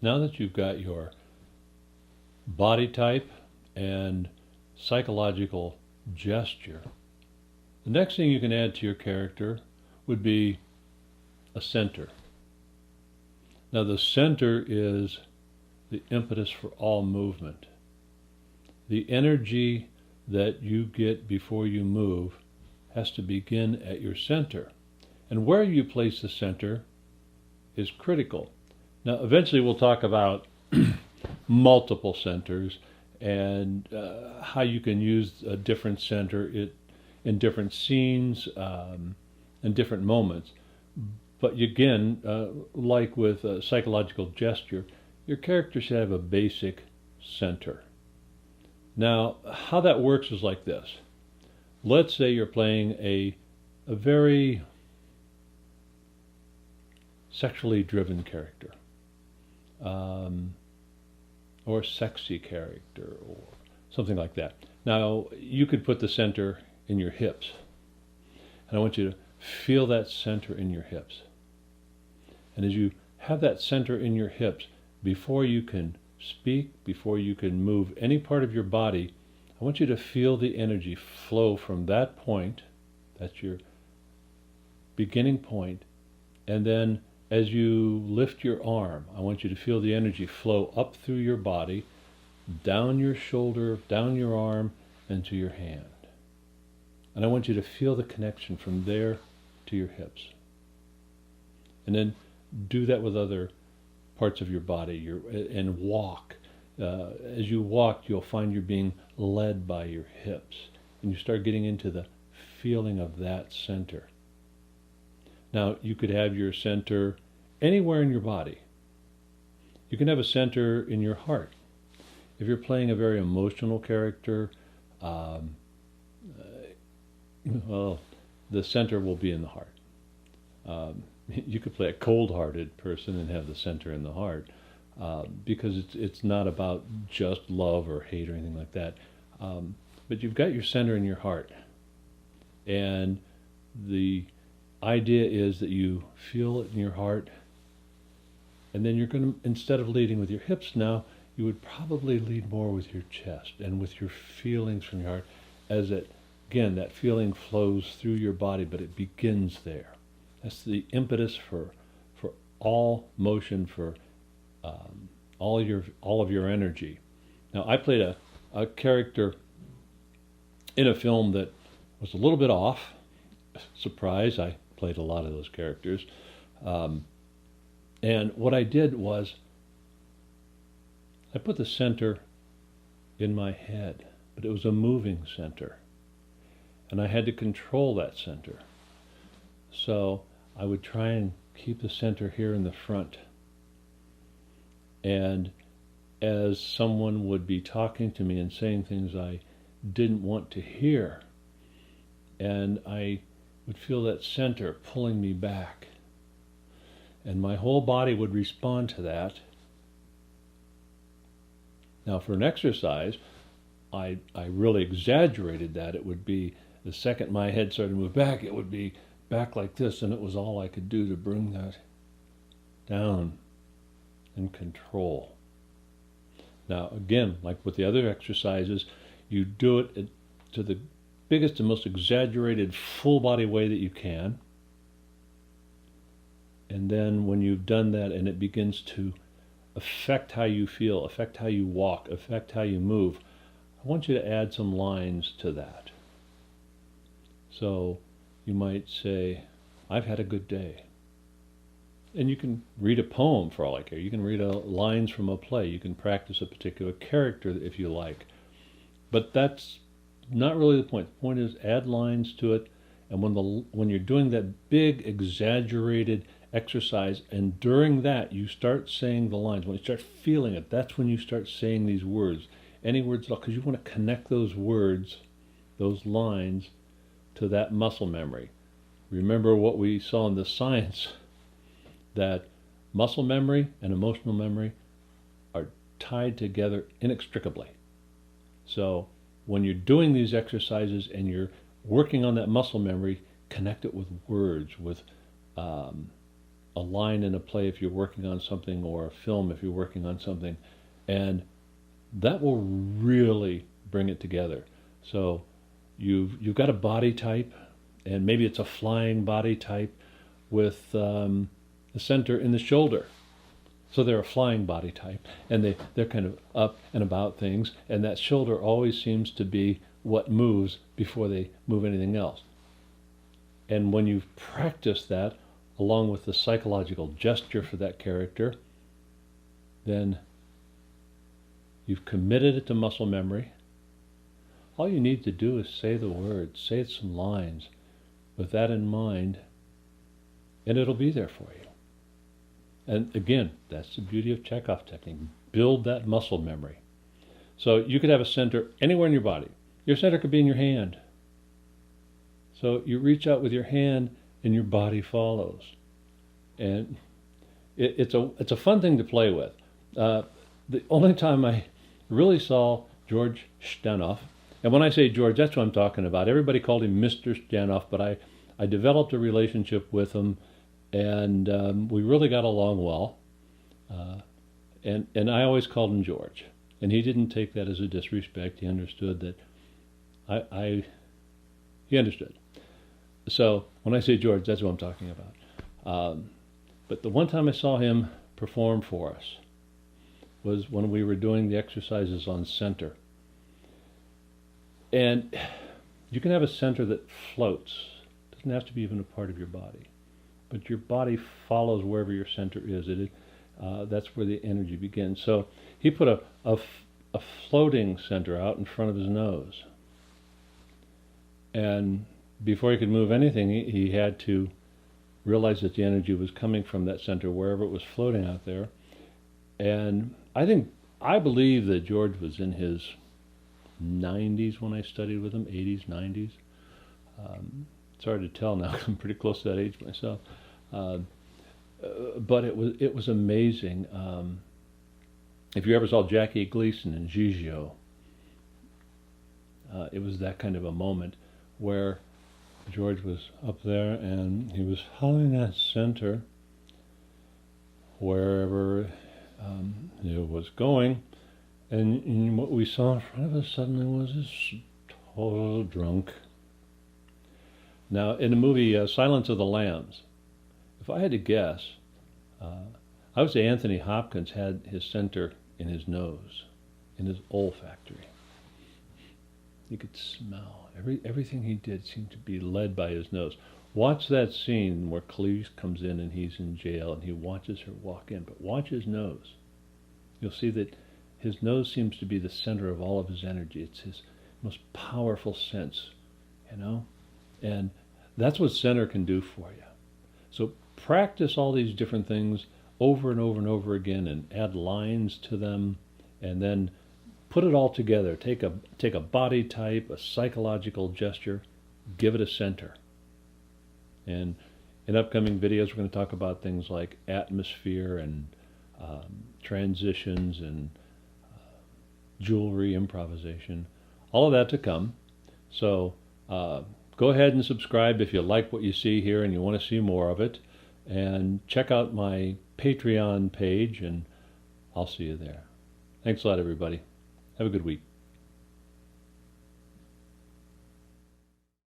Now that you've got your body type and psychological gesture, the next thing you can add to your character would be a center. Now the center is the impetus for all movement. The energy that you get before you move has to begin at your center. And where you place the center is critical. Now eventually we'll talk about multiple centers and how you can use a different center in different scenes and different moments. But again, like with psychological gesture, your character should have a basic center. Now, how that works is like this. Let's say you're playing a very sexually driven character, or a sexy character, or something like that. Now, you could put the center in your hips, and I want you to feel that center in your hips. And as you have that center in your hips, before you can speak, before you can move any part of your body, I want you to feel the energy flow from that point, that's your beginning point, and then as you lift your arm, I want you to feel the energy flow up through your body, down your shoulder, down your arm, and to your hand. And I want you to feel the connection from there to your hips. And then do that with other parts of your body and walk. As you walk, you'll find you're being led by your hips. And you start getting into the feeling of that center. Now, you could have your center anywhere in your body. You can have a center in your heart. If you're playing a very emotional character, well, the center will be in the heart. You could play a cold-hearted person and have the center in the heart, because it's not about just love or hate or anything like that. But you've got your center in your heart. And the idea is that you feel it in your heart, and then you're going to, instead of leading with your hips now, you would probably lead more with your chest and with your feelings from your heart, as it, again, that feeling flows through your body, but it begins there. That's the impetus for all motion, for all of your energy. Now, I played a character in a film that was a little bit off. Surprise, I played a lot of those characters. And what I did was I put the center in my head, but it was a moving center. And I had to control that center. So I would try and keep the center here in the front. And as someone would be talking to me and saying things I didn't want to hear, and I would feel that center pulling me back, and my whole body would respond to that. Now, for an exercise, I really exaggerated that. It would be the second my head started to move back, it would be back like this, and it was all I could do to bring that down and control. Now, again, like with the other exercises, you do it to the biggest and most exaggerated full body way that you can. And then when you've done that and it begins to affect how you feel, affect how you walk, affect how you move, I want you to add some lines to that. So you might say, I've had a good day. And you can read a poem for all I care. You can read lines from a play. You can practice a particular character if you like. But that's not really the point. The point is add lines to it. And when you're doing that big, exaggerated exercise, and during that you start saying the lines, when you start feeling it, that's when you start saying these words. Any words at all, because you want to connect those words, those lines, to that muscle memory. Remember what we saw in the science, that muscle memory and emotional memory are tied together inextricably. So when you're doing these exercises and you're working on that muscle memory, connect it with words, with a line in a play if you're working on something, or a film if you're working on something, and that will really bring it together. So you've got a body type, and maybe it's a flying body type with the center in the shoulder. So they're a flying body type, and they're kind of up and about things, and that shoulder always seems to be what moves before they move anything else. And when you've practiced that, along with the psychological gesture for that character, then you've committed it to muscle memory. All you need to do is say the words, say some lines with that in mind, and it'll be there for you. And again, that's the beauty of Chekhov technique. Build that muscle memory. So you could have a center anywhere in your body. Your center could be in your hand. So you reach out with your hand and your body follows. And it's a fun thing to play with. The only time I really saw George Stanov, and when I say George, that's what I'm talking about. Everybody called him Mr. Stanov, but I developed a relationship with him, and we really got along well. And I always called him George. And he didn't take that as a disrespect. He understood that he understood. So when I say George, that's what I'm talking about. But the one time I saw him perform for us was when we were doing the exercises on center. And you can have a center that floats. It doesn't have to be even a part of your body. But your body follows wherever your center is. That's where the energy begins. So he put a floating center out in front of his nose. And before he could move anything, he had to realize that the energy was coming from that center, wherever it was floating out there. And I believe that George was in his 90s when I studied with him, 80s, 90s. It's hard to tell now. I'm pretty close to that age myself. But it was amazing. If you ever saw Jackie Gleason in Gigio, it was that kind of a moment where George was up there and he was following that center wherever it was going. And what we saw in front of us suddenly was this total drunk. Now, in the movie Silence of the Lambs, if I had to guess, I would say Anthony Hopkins had his center in his nose, in his olfactory. You could smell. Everything he did seemed to be led by his nose. Watch that scene where Cleese comes in and he's in jail and he watches her walk in, but watch his nose. You'll see that his nose seems to be the center of all of his energy. It's his most powerful sense, And that's what center can do for you. So practice all these different things over and over and over again, and add lines to them, and then put it all together. Take a body type, a psychological gesture, give it a center. And in upcoming videos, we're going to talk about things like atmosphere and transitions and jewelry, improvisation, all of that to come. So go ahead and subscribe if you like what you see here and you want to see more of it. And check out my Patreon page, and I'll see you there. Thanks a lot, everybody. Have a good week.